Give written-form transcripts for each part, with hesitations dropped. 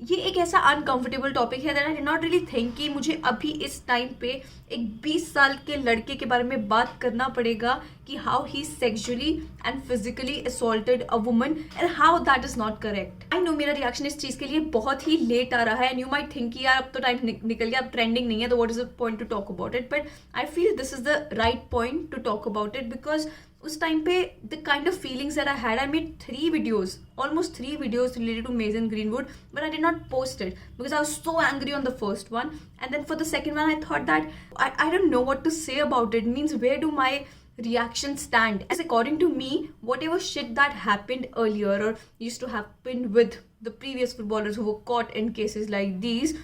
ये एक ऐसा अनकंफर्टेबल टॉपिक है that I did not really think कि मुझे अभी इस टाइम पे एक 20 साल के लड़के के बारे में बात करना पड़ेगा कि how he sexually and physically assaulted a woman and how that is not correct. I know मेरा रिएक्शन इस चीज के लिए बहुत ही लेट आ रहा है एंड यू माइट थिंक कि यार अब तो टाइम निकल गया, अब ट्रेंडिंग नहीं है तो what is the point two talk about it, but I feel this is the right point two talk about it because उस टाइम पे the kind of feelings that I had, I made 3 videos, almost 3 videos related to Mason Greenwood, but I did not post it because I was so angry on the first one, and then for the second one I thought that I don't know what to say about it. Means where do my reaction stand? As according to me, whatever shit that happened earlier or used to happen with the previous footballers who were caught in cases like these,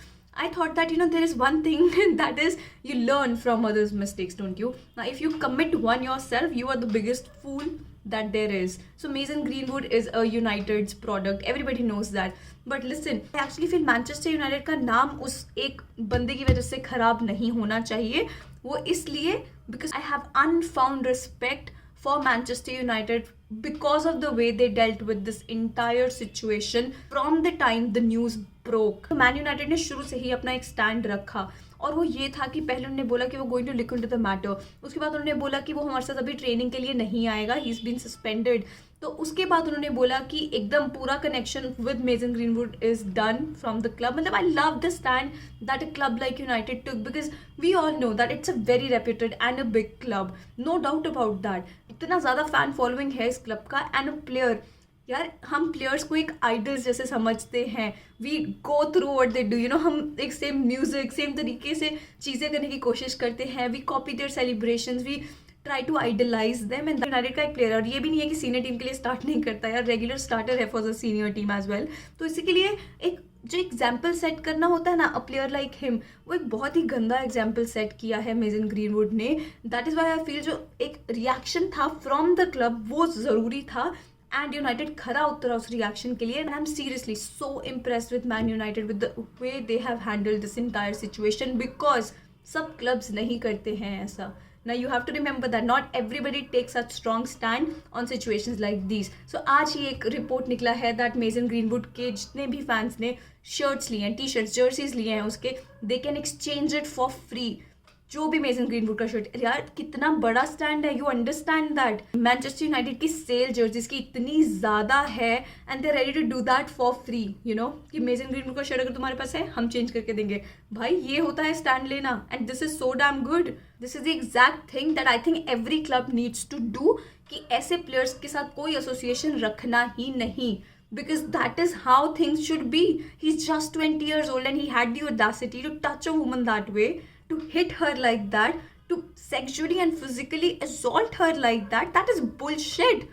I thought that there is one thing that is you learn from others' mistakes, don't you? Now, if you commit one yourself, you are the biggest fool that there is. So Mason Greenwood is a United's product. Everybody knows that. But listen, I actually feel Manchester United का नाम उस एक बंदे की वजह से खराब नहीं होना चाहिए. वो इसलिए because I have unfound respect for Manchester United because of the way they dealt with this entire situation from the time the news broke. Man United ने शुरू से ही अपना एक स्टैंड रखा और वो ये था कि पहले उन्होंने बोला कि वो going to look into the matter, उसके बाद उन्होंने बोला कि वो हमारे साथ अभी ट्रेनिंग के लिए नहीं आएगा, ही इज बीन सस्पेंडेड, तो उसके बाद उन्होंने बोला कि एकदम पूरा connection with Mason Greenwood is done from the club. मतलब I love the stand that a club like United took because we all know that it's a very reputed and a big club, no doubt about that. इतना ज़्यादा fan following है इस club का and a player, यार हम players को एक idols जैसे समझते हैं. We go through what they do, हम एक सेम म्यूजिक सेम तरीके से चीज़ें करने की कोशिश करते हैं. We copy their celebrations, we try to idolize them. And United का एक प्लेयर, और ये भी नहीं है कि सीनियर टीम के लिए स्टार्ट नहीं करता यार, रेगुलर स्टार्टर है for the senior team as well. तो इसी के लिए एक जो एग्जाम्पल सेट करना होता है ना, अ प्लेयर लाइक हिम, वो एक बहुत ही गंदा एग्जाम्पल सेट किया है मेसन ग्रीनवुड ने. That is why I feel जो एक रिएक्शन था फ्रॉम द क्लब वो ज़रूरी था एंड यूनाइटेड खरा उतरा उस रिएक्शन के लिए. And I am seriously so impressed with man United with the way they have handled this entire situation because सब क्लब्स नहीं करते हैं ऐसा. Now you have to remember that not everybody takes such strong stand on situations like these. So आज ही एक report निकला है that mason greenwood के जितने भी फैंस ने शर्ट्स लिए हैं, टी शर्ट्स, जर्सीज लिए हैं उसके, they can exchange it for free. जो भी मेसन ग्रीनवुड का शर्ट, यार कितना बड़ा स्टैंड है. You understand that Manchester United की सेल जर्सीज की इतनी ज़्यादा है and they ready to do that for free. कि मेसन ग्रीनवुड का शर्ट अगर तुम्हारे पास है हम चेंज करके देंगे. भाई ये होता है स्टैंड लेना and this is so damn good. This is the exact thing that I think every club needs to do, कि ऐसे प्लेयर्स के साथ कोई एसोसिएशन रखना ही नहीं. Because that is how things should be. He's just 20 years old and he had the audacity to touch a woman that way, to hit her like that, to sexually and physically assault her like that. That is bullshit.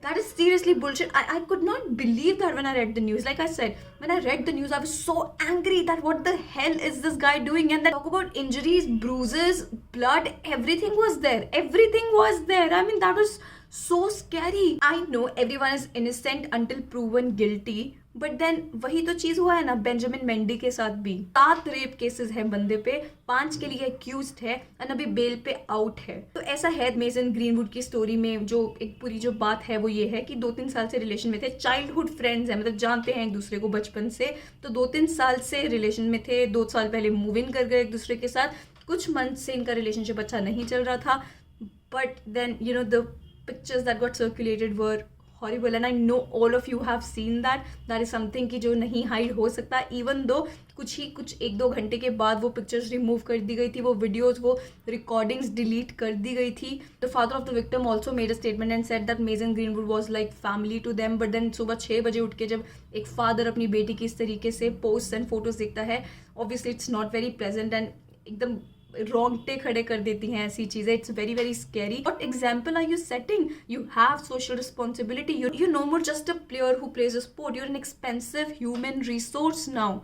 That is seriously bullshit. I could not believe that when I read the news. Like I said, when I read the news, I was so angry that what the hell is this guy doing? And then talk about injuries, bruises, blood, everything was there. Everything was there. I mean, that was so scary. I know everyone is innocent until proven guilty. But then वही तो चीज़ हुआ है ना Benjamin Mendy के साथ भी. 7 rape cases है बंदे पे, 5 के लिए एक्यूज्ड है और अभी बेल पे आउट है. तो ऐसा है मेसन ग्रीनवुड की स्टोरी में. जो एक पूरी जो बात है वो ये है कि 2-3 साल से रिलेशन में थे, चाइल्डहुड फ्रेंड्स हैं, मतलब जानते हैं एक दूसरे को बचपन से. तो 2-3 साल से रिलेशन में थे, 2 साल पहले मूव इन कर गए एक दूसरे के साथ. कुछ मंथ से इनका रिलेशनशिप अच्छा नहीं चल रहा था, but then the pictures that got circulated were horrible and I know all of you have seen that. That is something कि जो नहीं हाइड हो सकता, even though कुछ 1-2 घंटे के बाद वो पिक्चर्स रिमूव कर दी गई थी, वो वीडियोस, वो रिकॉर्डिंग्स डिलीट कर दी गई थी. The father of the victim also made a statement and said that Mason Greenwood was like family to them. But then सुबह 6 बजे उठ के जब एक फादर अपनी बेटी की इस तरीके से पोस्ट एंड फोटोज देखता है, obviously it's not very pleasant and एकदम रोंगटे खड़े कर देती हैं ऐसी चीजें. It's very very scary. What example are you setting? You have social responsibility. You no more just a player who plays a sport. You are an expensive human resource now.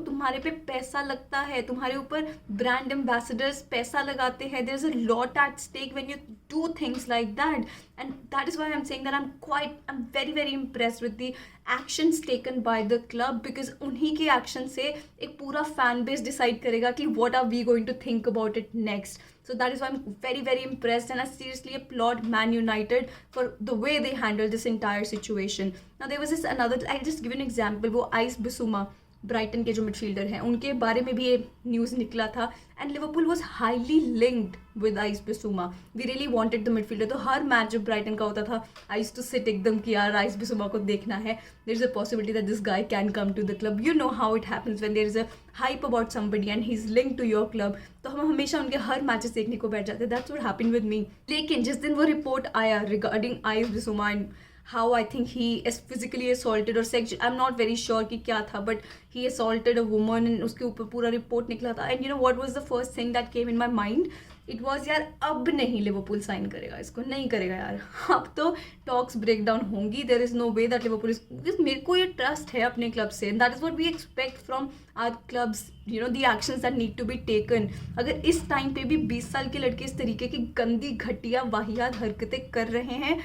तुम्हारे पे पैसा लगता है, तुम्हारे ऊपर ब्रांड एम्बेसडर्स पैसा लगाते हैं. There is a lot at stake when you do things like that. And that is why I am saying that I am very very impressed with the actions taken by the club, because उन्हीं के action से एक पूरा fan base decide करेगा कि what are we going to think about it next. So that is why I'm very very impressed and I seriously applaud Man United for the way they handled this entire situation. Now there was this another, I'll just give you an example. वो ice बिसुमा, Brighton के जो midfielder हैं उनके बारे में भी ये news निकला था, and Liverpool was highly linked with Yves Bissouma. We really wanted the midfielder. तो हर मैच जब ब्राइटन का होता था आई यूज्ड टू सिट एकदम कि यार आइस बिसुमा को देखना है, there is a possibility that this guy can come to the club. You know how it happens when there is a hype about somebody and he is linked to your club. तो हम हमेशा उनके हर matches देखने को बैठ जाते. That's what happened with me. लेकिन जिस दिन वो रिपोर्ट आया regarding Yves Bissouma and how I think he is physically assaulted or sexual, I'm not very sure कि क्या था, but he assaulted a woman and उसके ऊपर पूरा रिपोर्ट निकला था. And you know what was the first thing that came in my mind? It was यार अब नहीं लिवरपूल साइन करेगा इसको, नहीं करेगा यार. अब तो टॉक्स ब्रेक डाउन होंगी. There is no way that Liverpool is, because मेरे को ये ट्रस्ट है अपने क्लब से, and that is what we expect from our clubs. You know the actions that need to be taken. अगर इस time पे भी 20 साल के लड़के इस तरीके की गंदी घटिया वाहियात हरकतें कर रहे हैं,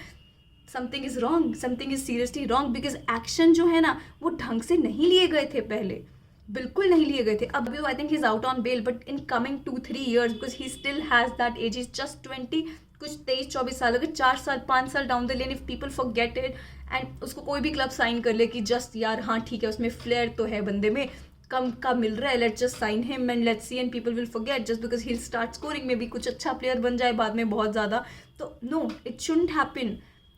something is wrong, something is seriously wrong. Because action जो है ना वो ढंग से नहीं लिए गए थे पहले, बिल्कुल नहीं लिए गए थे. अब भी I think he is out on bail, but in coming 2-3 years because he still has that age, is just 20, कुछ 23-24 साल. अगर 4 साल 5 साल down the lane if people forget it and उसको कोई भी क्लब साइन कर ले कि जस्ट यार हाँ ठीक है उसमें फ्लेयर तो है बंदे में, कम का मिल रहा है, let's just sign him and let's see, and people will forget just because he start scoring में भी कुछ अच्छा प्लेयर बन जाए बाद में बहुत ज़्यादा. तो no, it shouldn't happen.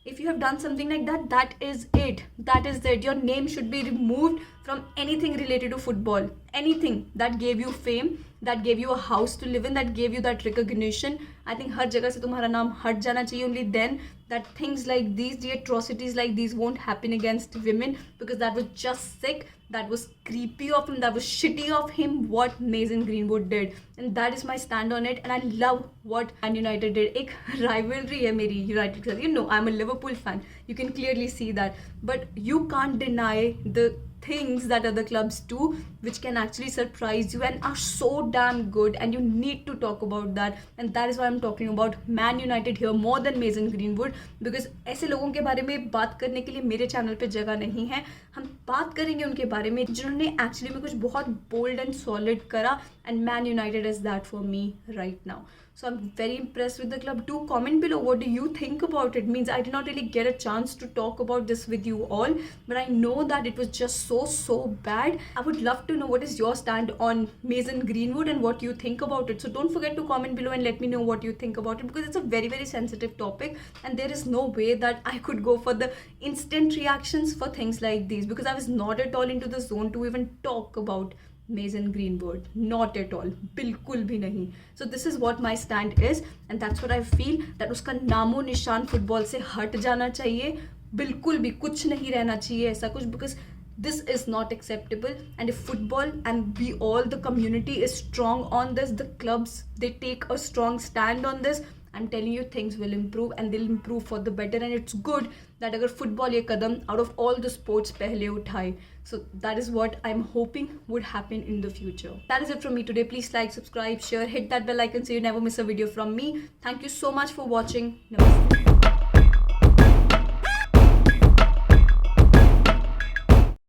If you have done something like that, that is it. That is it. Your name should be removed from anything related to football. Anything that gave you fame, that gave you a house to live in, that gave you that recognition. I think हर जगह से तुम्हारा नाम हट जाना चाहिए. Only then that things like these, the atrocities like these won't happen against women, because that was just sick. That was creepy of him. That was shitty of him what Mason Greenwood did. And that is my stand on it. And I love what Man United did. एक rivalry है मेरी United के साथ. You know, I'm a Liverpool fan. You can clearly see that. But you can't deny the things that other clubs do which can actually surprise you and are so damn good, and you need to talk about that. And that is why I'm talking about Man United here more than Mason Greenwood, because ऐसे लोगों के बारे में बात करने के लिए मेरे चैनल पे जगह नहीं है. हम बात करेंगे उनके बारे में जिन्होंने एक्चुअली में कुछ बहुत बोल्ड एंड सॉलिड करा, and man United is that for me right now. So I'm very impressed with the club. Do comment below what do you think about it. Means I did not really get a chance to talk about this with you all, but I know that it was just so bad. I would love to know what is your stand on Mason Greenwood and what you think about it. So don't forget to comment below and let me know what you think about it, because it's a very sensitive topic, and there is no way that I could go for the instant reactions for things like these, because I was not at all into the zone to even talk about Mason Greenwood. Not at all. बिल्कुल भी नहीं. So this is what my stand is, and that's what I feel, that उसका नामो निशान football से हट जाना चाहिए. बिल्कुल भी कुछ नहीं रहना चाहिए ऐसा कुछ, because this is not acceptable. And if football and we all the community is strong on this, the clubs, they take a strong stand on this, I'm telling you things will improve, and they'll improve for the better. And it's good that अगर football ये कदम out of all the sports पहले उठाए. So that is what I'm hoping would happen in the future. That is it from me today. Please like, subscribe, share, hit that bell icon so you never miss a video from me. Thank you so much for watching. Namaste.